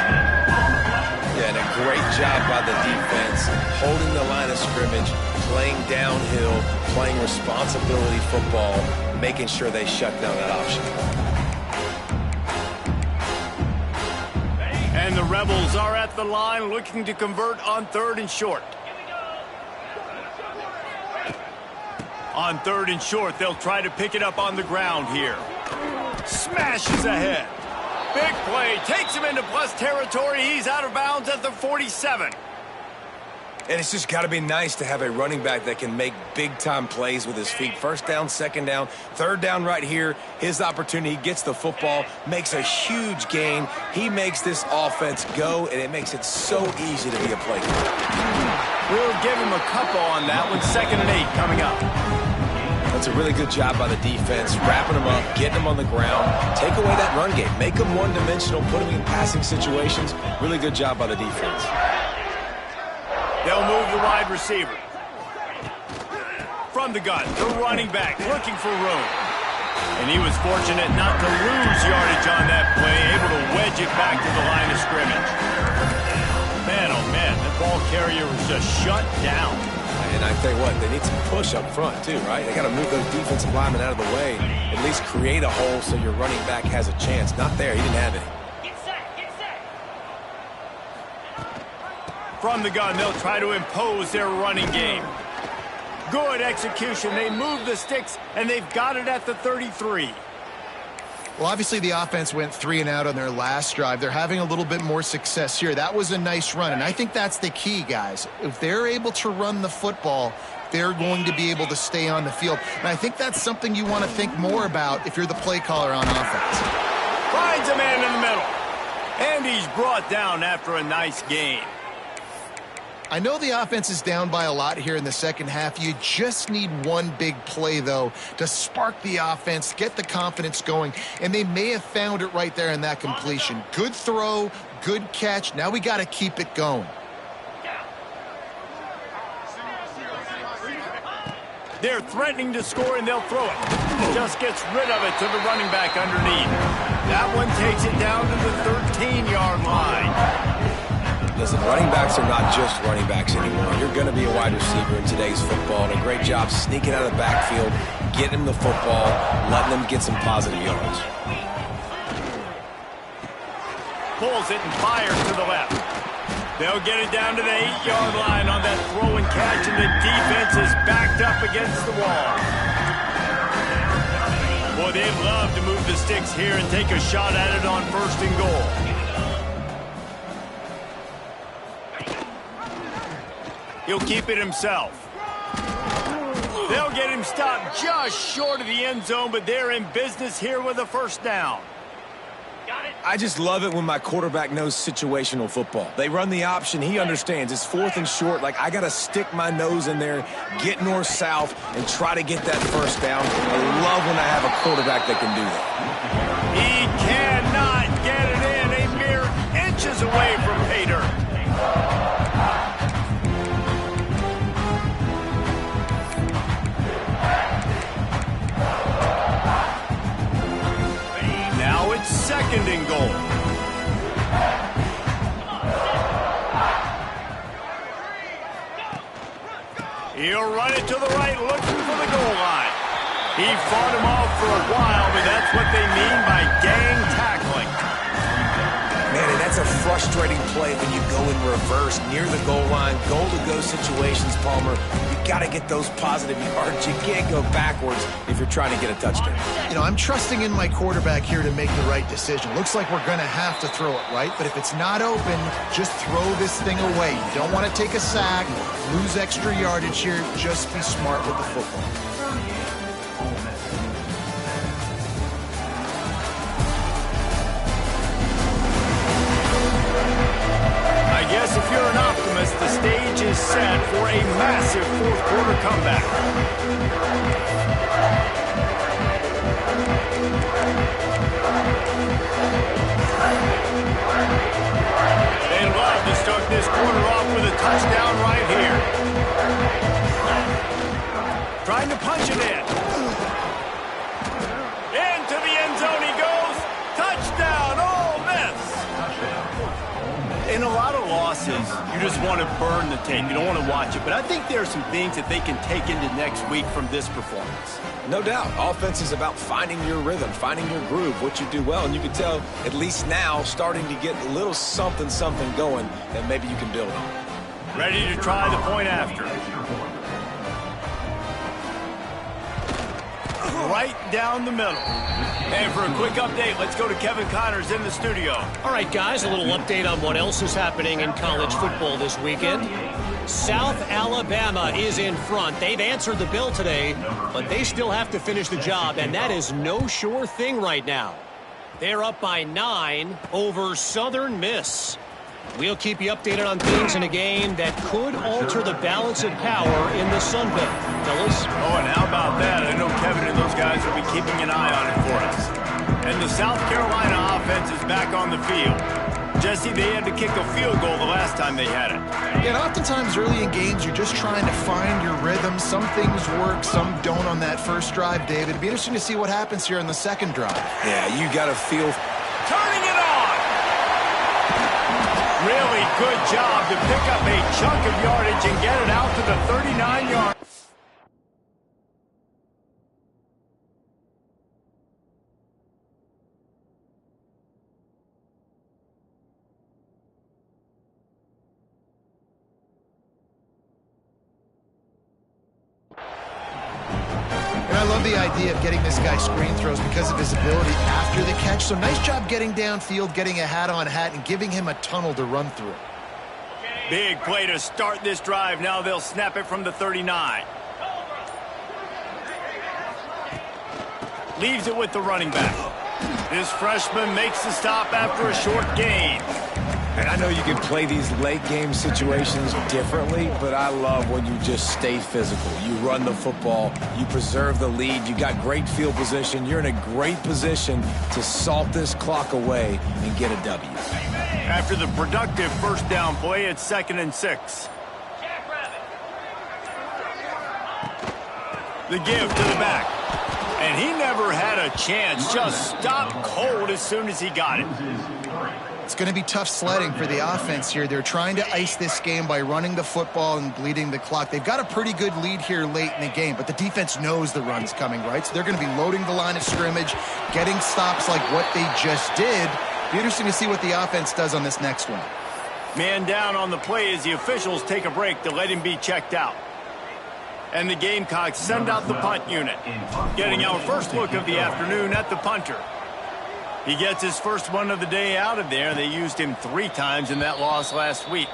[SPEAKER 3] Yeah, and a great job by the defense, holding the line of scrimmage, playing downhill, playing responsibility football, making sure they shut down that option.
[SPEAKER 1] And the Rebels are at the line looking to convert on third and short. On third and short, they'll try to pick it up on the ground here. Smashes ahead. Big play, takes him into plus territory. He's out of bounds at the 47.
[SPEAKER 3] And it's just got to be nice to have a running back that can make big-time plays with his feet. First down, second down, third down right here. His opportunity, gets the football, makes a huge gain. He makes this offense go, and it makes it so easy to be a playmaker.
[SPEAKER 1] We'll give him a couple on that one. 2nd and 8 coming up.
[SPEAKER 3] That's a really good job by the defense, wrapping them up, getting them on the ground, take away that run game, make them one-dimensional, put them in passing situations. Really good job by the defense.
[SPEAKER 1] They'll move the wide receiver. From the gun, the running back looking for room. And he was fortunate not to lose yardage on that play, able to wedge it back to the line of scrimmage. Man, oh man, the ball carrier was just shut down.
[SPEAKER 3] And I tell you what, they need some push up front too, right? They got to move those defensive linemen out of the way, at least create a hole so your running back has a chance. Not there, he didn't have it.
[SPEAKER 6] Get set, get set.
[SPEAKER 1] From the gun, they'll try to impose their running game. Good execution. They move the sticks, and they've got it at the 33.
[SPEAKER 2] Well, obviously the offense went 3 and out on their last drive. They're having a little bit more success here. That was a nice run, and I think that's the key, guys. If they're able to run the football, they're going to be able to stay on the field. And I think that's something you want to think more about if you're the play caller on offense.
[SPEAKER 1] Finds a man in the middle. And he's brought down after a nice gain.
[SPEAKER 2] I know the offense is down by a lot here in the second half. You just need one big play, though, to spark the offense, get the confidence going, and they may have found it right there in that completion. Good throw, good catch. Now we got to keep it going.
[SPEAKER 1] They're threatening to score, and they'll throw it. Just gets rid of it to the running back underneath. That one takes it down to the 13-yard line.
[SPEAKER 3] Listen, running backs are not just running backs anymore. You're going to be a wide receiver in today's football. And a great job sneaking out of the backfield, getting them the football, letting them get some positive yards.
[SPEAKER 1] Pulls it and fires to the left. They'll get it down to the 8-yard line on that throw and catch, and the defense is backed up against the wall. Boy, they'd love to move the sticks here and take a shot at it on 1st and goal. He'll keep it himself. They'll get him stopped just short of the end zone, but they're in business here with a 1st down.
[SPEAKER 6] Got it.
[SPEAKER 3] I just love it when my quarterback knows situational football. They run the option. He understands. It's 4th and short. Like, I got to stick my nose in there, get north-south, and try to get that 1st down. I love when I have a quarterback that can do that.
[SPEAKER 1] He cannot get it in. A mere inches away from pay dirt. Now it's 2nd and goal. He'll run it to the right, looking for the goal line. He fought him off for a while, but that's what they mean by gang tackling.
[SPEAKER 3] Man, and that's a frustrating play when you go in reverse near the goal line, goal-to-go situations, Palmer. You got to get those positive yards. You can't go backwards if you're trying to get a touchdown.
[SPEAKER 2] You know, I'm trusting in my quarterback here to make the right decision. Looks like we're going to have to throw it, right? But if it's not open, just throw this thing away. You don't want to take a sack, lose extra yardage here. Just be smart with the football.
[SPEAKER 1] I guess if you're an optimist, the stage is set for a massive 4th quarter comeback. They'd love to start this quarter off with a touchdown right here. Trying to punch it in. Into the end zone he goes. Touchdown, Ole Miss. In a lot of losses, you just want to burn the tape. You don't want to watch it. But I think there are some things that they can take into next week from this performance.
[SPEAKER 3] No doubt. Offense is about finding your rhythm, finding your groove, what you do well. And you can tell, at least now, starting to get a little something going that maybe you can build on.
[SPEAKER 1] Ready to try the point after. Right down the middle. And for a quick update, let's go to Kevin Connors in the studio.
[SPEAKER 5] All right, guys, a little update on what else is happening in college football this weekend. South Alabama is in front. They've answered the bell today, but they still have to finish the job, and that is no sure thing right now. They're up by 9 over Southern Miss. We'll keep you updated on things in a game that could alter the balance of power in the Sun Belt. Fellas?
[SPEAKER 1] Oh, and how about that? I know Kevin and those guys will be keeping an eye on it for us. And the South Carolina offense is back on the field. Jesse, they had to kick a field goal the last time they had it.
[SPEAKER 2] Yeah, and oftentimes early in games, you're just trying to find your rhythm. Some things work, some don't on that first drive, David. It'd be interesting to see what happens here in the second drive.
[SPEAKER 3] Yeah, you got to feel...
[SPEAKER 1] Turning it on! Really good job to pick up a chunk of yardage and get it out to the 39-yard.
[SPEAKER 2] I love the idea of getting this guy screen throws because of his ability after the catch. So nice job getting downfield, getting a hat-on hat, and giving him a tunnel to run through.
[SPEAKER 1] Big play to start this drive. Now they'll snap it from the 39. Leaves it with the running back. This freshman makes the stop after a short gain.
[SPEAKER 3] And I know you can play these late game situations differently, but I love when you just stay physical. You run the football, you preserve the lead, you got great field position, you're in a great position to salt this clock away and get a W.
[SPEAKER 1] After the productive first down play, it's 2nd and 6. The give to the back. And he never had a chance, just stopped cold as soon as he got it.
[SPEAKER 2] It's going to be tough sledding for the offense here. They're trying to ice this game by running the football and bleeding the clock. They've got a pretty good lead here late in the game, but the defense knows the run's coming, right? So they're going to be loading the line of scrimmage, getting stops like what they just did. Be interesting to see what the offense does on this next one.
[SPEAKER 1] Man down on the play as the officials take a break to let him be checked out. And the Gamecocks send out the punt unit, getting our first look of the afternoon at the punter. He gets his first one of the day out of there. They used him 3 times in that loss last week.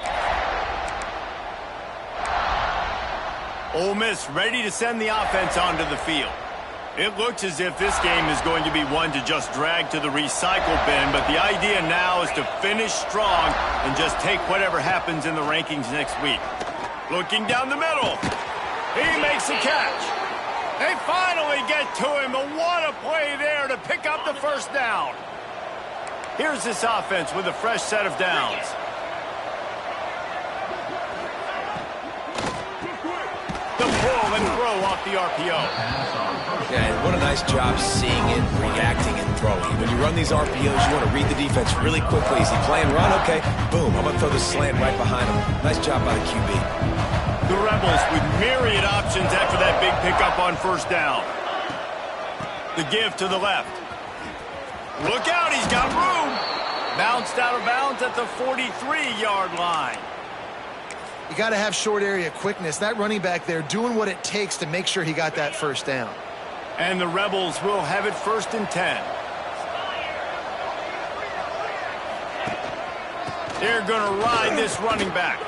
[SPEAKER 1] Ole Miss ready to send the offense onto the field. It looks as if this game is going to be one to just drag to the recycle bin, but the idea now is to finish strong and just take whatever happens in the rankings next week. Looking down the middle. He makes a catch. They finally get to him, but what a play there to pick up the first down. Here's this offense with a fresh set of downs. The pull and throw off the RPO.
[SPEAKER 3] Yeah, and what a nice job seeing it, reacting, and throwing. When you run these RPOs, you want to read the defense really quickly. Is he playing run? Okay, boom, I'm going to throw the slant right behind him. Nice job by the QB.
[SPEAKER 1] The Rebels with myriad options after that big pickup on first down. The give to the left. Look out, he's got room. Bounced out of bounds at the 43-yard line.
[SPEAKER 2] You got to have short area quickness. That running back there doing what it takes to make sure he got that first down.
[SPEAKER 1] And the Rebels will have it 1st and 10. They're going to ride this running back.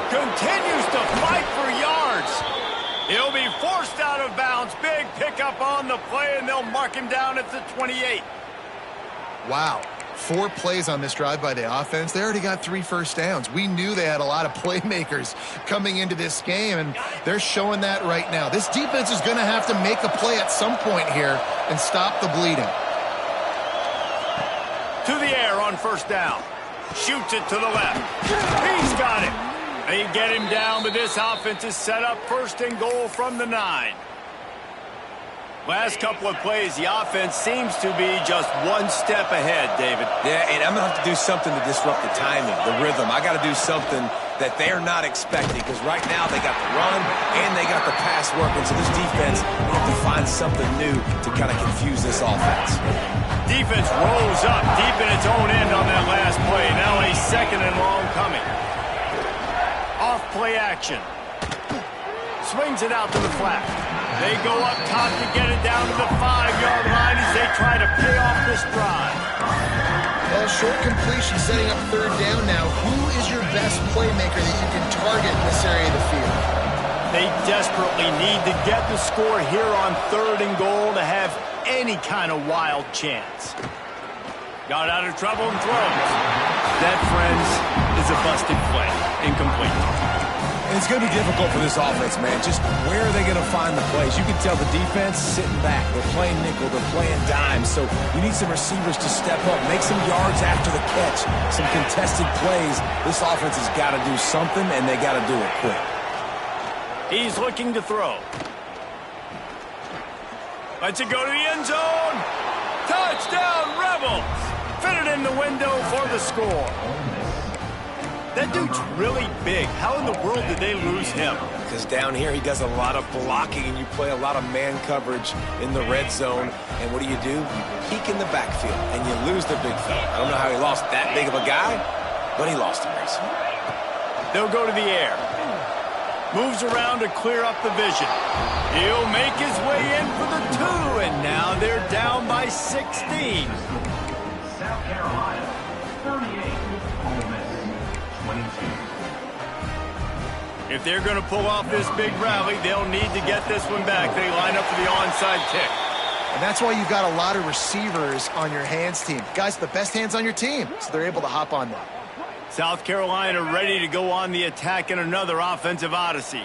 [SPEAKER 1] Continues to fight for yards. He'll be forced out of bounds. Big pickup on the play, and they'll mark him down at the 28.
[SPEAKER 2] Wow. 4 plays on this drive by the offense. They already got 3 first downs. We knew they had a lot of playmakers coming into this game, and they're showing that right now. This defense is going to have to make a play at some point here and stop the bleeding.
[SPEAKER 1] To the air on first down. Shoots it to the left. He's got it. They get him down, but this offense is set up 1st and goal from the 9. Last couple of plays, the offense seems to be just one step ahead, David.
[SPEAKER 3] Yeah, and I'm going to have to do something to disrupt the timing, the rhythm. I got to do something that they're not expecting, because right now they got the run and they got the pass working. So this defense, we have to find something new to kind of confuse this offense.
[SPEAKER 1] Defense rolls up deep in its own end on that last play. Now a 2nd and long coming. Off play action. Swings it out to the flat. They go up top to get it down to the 5-yard line as they try to pay off this drive.
[SPEAKER 2] Well, short completion setting up 3rd down now. Who is your best playmaker that you can target in this area of the field?
[SPEAKER 1] They desperately need to get the score here on 3rd and goal to have any kind of wild chance. Got out of trouble and throws. That, friends, is a busted play. Incomplete.
[SPEAKER 3] It's going to be difficult for this offense, man. Just where are they going to find the plays? You can tell the defense sitting back. They're playing nickel. They're playing dime. So you need some receivers to step up, make some yards after the catch, some contested plays. This offense has got to do something, and they got to do it quick.
[SPEAKER 1] He's looking to throw. Lets it go to the end zone. Touchdown, Rebels. Fit it in the window for the score. That dude's really big. How in the world did they lose him?
[SPEAKER 3] Because down here he does a lot of blocking, and you play a lot of man coverage in the red zone. And what do? You peek in the backfield, and you lose the big fella. I don't know how he lost that big of a guy, but he lost him recently.
[SPEAKER 1] They'll go to the air. Moves around to clear up the vision. He'll make his way in for the 2, and now they're down by 16.
[SPEAKER 4] South Carolina, 38. Ole Miss, 22.
[SPEAKER 1] If they're going to pull off this big rally, they'll need to get this one back. They line up for the onside kick.
[SPEAKER 2] And that's why you've got a lot of receivers on your hands team. Guys, the best hands on your team, so they're able to hop on them.
[SPEAKER 1] South Carolina ready to go on the attack in another offensive odyssey.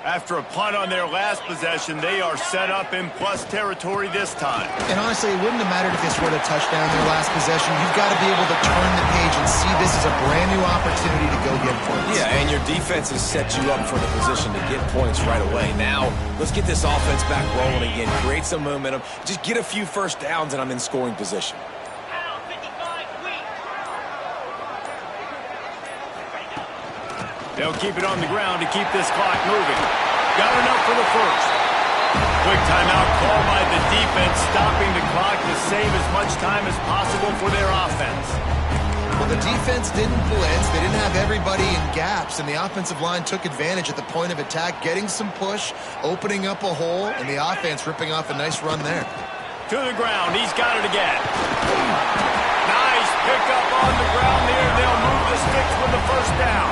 [SPEAKER 1] After a punt on their last possession, they are set up in plus territory this time.
[SPEAKER 2] And honestly, it wouldn't have mattered if they scored a touchdown in their last possession. You've got to be able to turn the page and see this as a brand new opportunity to go get points.
[SPEAKER 3] Yeah, and your defense has set you up for the position to get points right away. Now, let's get this offense back rolling again. Create some momentum. Just get a few first downs, and I'm in scoring position.
[SPEAKER 1] They'll keep it on the ground to keep this clock moving. Got enough for the first. Quick timeout called by the defense, stopping the clock to save as much time as possible for their offense.
[SPEAKER 2] Well, the defense didn't blitz. They didn't have everybody in gaps, and the offensive line took advantage at the point of attack, getting some push, opening up a hole, and the offense ripping off a nice run there.
[SPEAKER 1] To the ground. He's got it again. Nice pickup on the ground there. They'll move the sticks with the first down.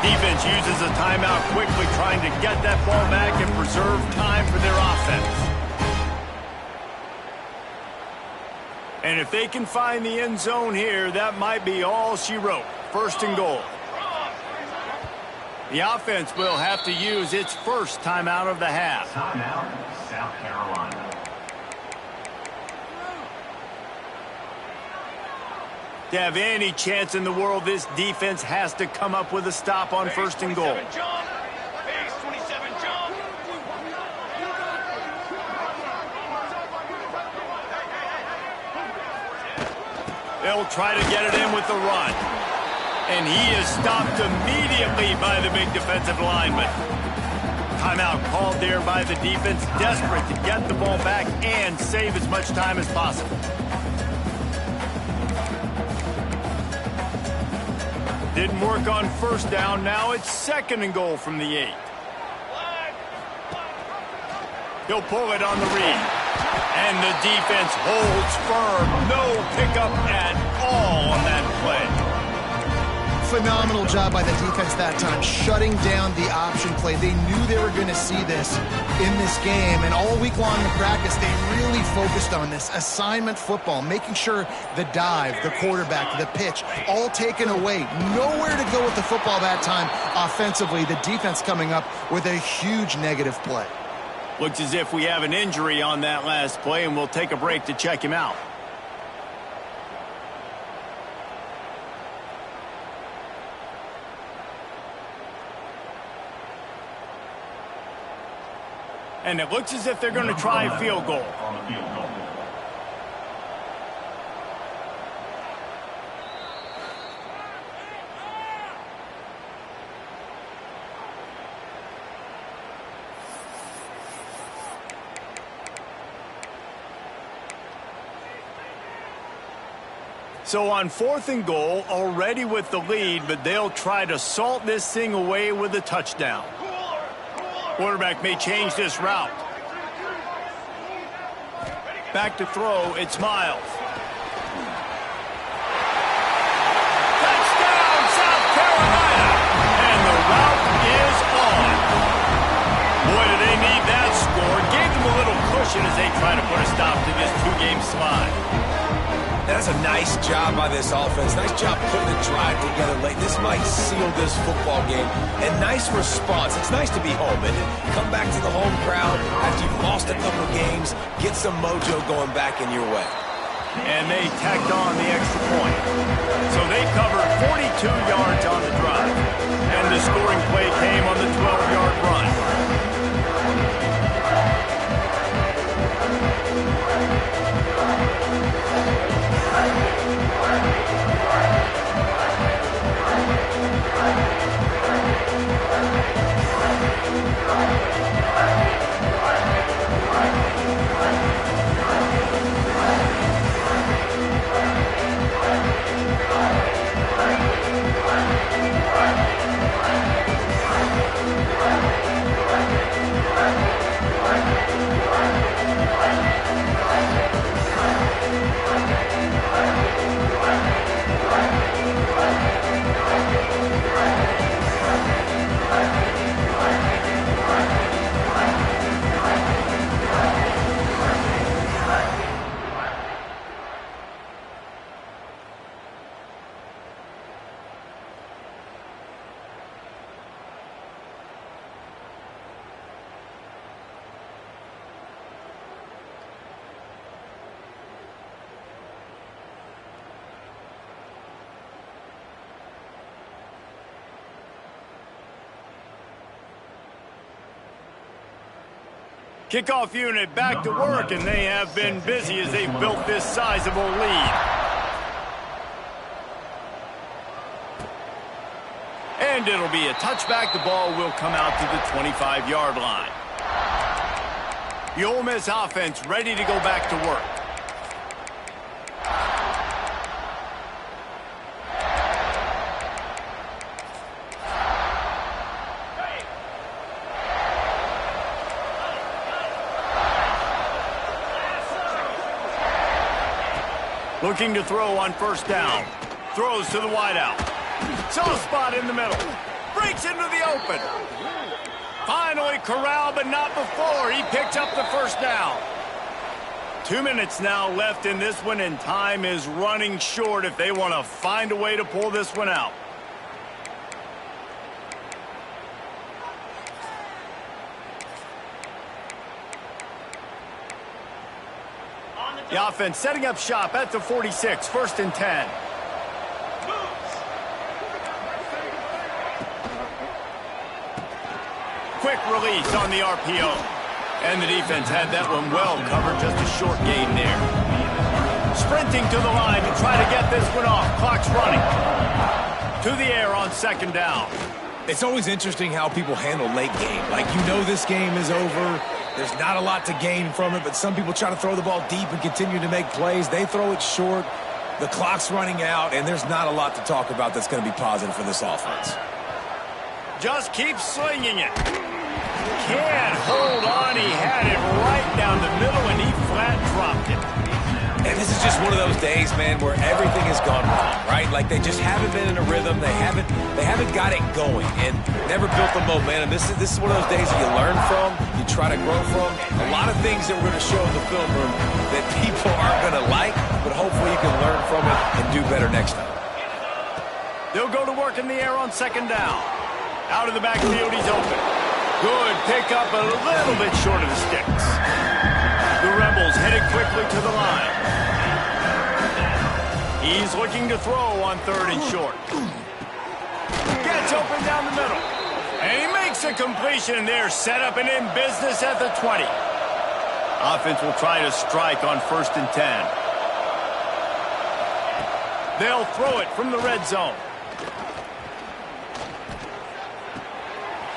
[SPEAKER 1] Defense uses a timeout quickly, trying to get that ball back and preserve time for their offense. And if they can find the end zone here, that might be all she wrote. First and goal. The offense will have to use its first timeout of the half.
[SPEAKER 4] Timeout, South Carolina.
[SPEAKER 1] To have any chance in the world, this defense has to come up with a stop on first and goal. They'll try to get it in with the run. And he is stopped immediately by the big defensive lineman. Timeout called there by the defense, desperate to get the ball back and save as much time as possible. Didn't work on first down. Now it's second and goal from the 8. He'll pull it on the read. And the defense holds firm. No pickup at all on that play.
[SPEAKER 2] Phenomenal job by the defense that time, shutting down the option play. They knew they were going to see this in this game, and all week long in practice, they really focused on this assignment football, making sure the dive, the quarterback, the pitch, all taken away. Nowhere to go with the football that time offensively. The defense coming up with a huge negative play.
[SPEAKER 1] Looks as if we have an injury on that last play, and we'll take a break to check him out. And it looks as if they're going to try a field goal.
[SPEAKER 4] On the field goal.
[SPEAKER 1] So on fourth and goal, already with the lead, but they'll try to salt this thing away with a touchdown. Quarterback may change this route. Back to throw, it's Miles. Touchdown, South Carolina! And the route is on. Boy, do they need that score. Gave them a little cushion as they try to put a stop to this two-game slide.
[SPEAKER 3] That's a nice job by this offense. Nice job putting the drive together late. This might seal this football game. And nice response. It's nice to be home, and come back to the home crowd after you've lost a couple games. Get some mojo going back in your way.
[SPEAKER 1] And they tacked on the extra point. So they covered 42 yards on the drive. And the scoring play came on the 12-yard run. Kickoff unit back to work, and they have been busy as they've built this sizable lead. And it'll be a touchback. The ball will come out to the 25-yard line. The Ole Miss offense ready to go back to work. Looking to throw on first down. Throws to the wideout. Soft spot in the middle. Breaks into the open. Finally corralled, but not before. He picks up the first down. 2 minutes now left in this one, and time is running short if they want to find a way to pull this one out. The offense setting up shop at the 46, 1st and 10. Quick release on the RPO. And the defense had that one well covered, just a short gain there. Sprinting to the line to try to get this one off. Clock's running. To the air on 2nd down.
[SPEAKER 3] It's always interesting how people handle late game. Like, you know this game is over. There's not a lot to gain from it, but some people try to throw the ball deep and continue to make plays. They throw it short. The clock's running out, and there's not a lot to talk about that's going to be positive for this offense.
[SPEAKER 1] Just keep slinging it. Can't hold on. He had it right down the middle, and he flat dropped it.
[SPEAKER 3] And this is just one of those days, man, where everything has gone wrong, right? Like, they just haven't been in a rhythm. They haven't got it going and never built the momentum. This is one of those days that you learn from, you try to grow from. A lot of things that we're going to show in the film room that people aren't going to like, but hopefully you can learn from it and do better next time.
[SPEAKER 1] They'll go to work in the air on 2nd down. Out of the backfield, he's open. Good pickup, a little bit short of the sticks. The Rebels headed quickly to the line. He's looking to throw on 3rd and short. Gets open down the middle. And he makes a completion there, set up and in business at the 20. Offense will try to strike on 1st and 10. They'll throw it from the red zone.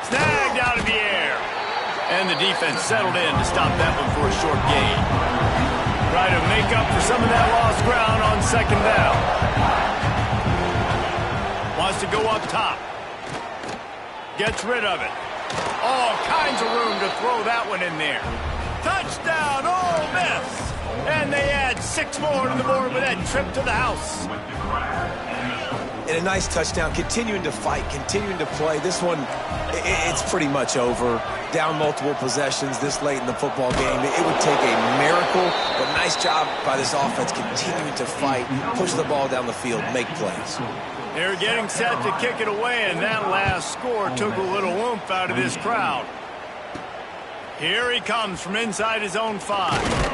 [SPEAKER 1] Snagged out of the air. And the defense settled in to stop that one for a short gain. Try to make up for some of that lost ground on 2nd down. Wants to go up top. Gets rid of it. All kinds of room to throw that one in there. Touchdown, Ole Miss! And they add 6 more to the board with that trip to the house.
[SPEAKER 4] With the grab and the
[SPEAKER 3] And a nice touchdown, continuing to fight, continuing to play. This one, it's pretty much over. Down multiple possessions this late in the football game. It would take a miracle, but nice job by this offense continuing to fight, push the ball down the field, make plays.
[SPEAKER 1] They're getting set to kick it away, and that last score took a little oomph out of this crowd. Here he comes from inside his own 5.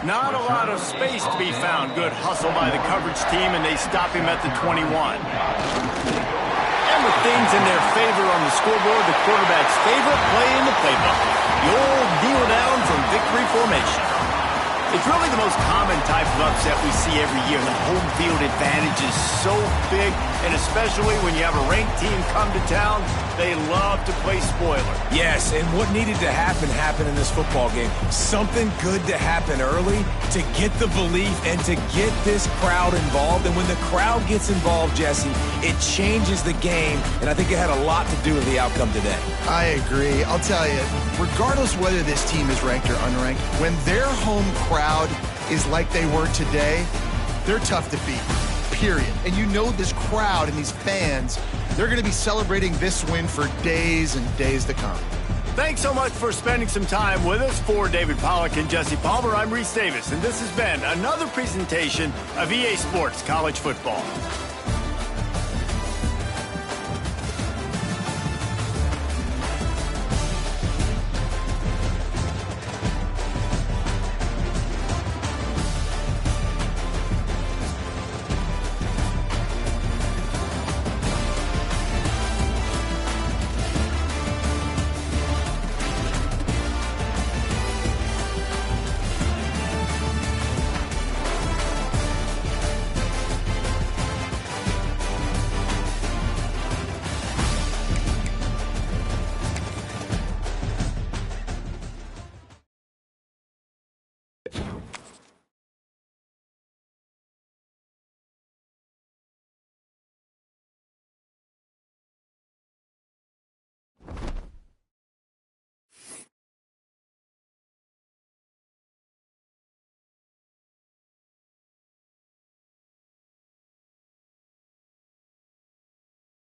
[SPEAKER 1] Not a lot of space to be found. Good hustle by the coverage team, and they stop him at the 21. And with things in their favor on the scoreboard, the quarterback's favorite play in the playbook. The old kneel down from victory formation. It's really the most common type of upset we see every year. The home field advantage is so big, and especially when you have a ranked team come to town, they love to play spoiler.
[SPEAKER 3] Yes, and what needed to happen happened in this football game. Something good to happen early to get the belief and to get this crowd involved. And when the crowd gets involved, Jesse, it changes the game, and I think it had a lot to do with the outcome today.
[SPEAKER 2] I agree. I'll tell you, regardless whether this team is ranked or unranked, when their home crowd is like they were today, they're tough to beat, period. And you know this crowd and these fans, they're going to be celebrating this win for days and days to come.
[SPEAKER 1] Thanks so much for spending some time with us. For David Pollack and Jesse Palmer, I'm Reese Davis, and this has been another presentation of EA Sports College Football.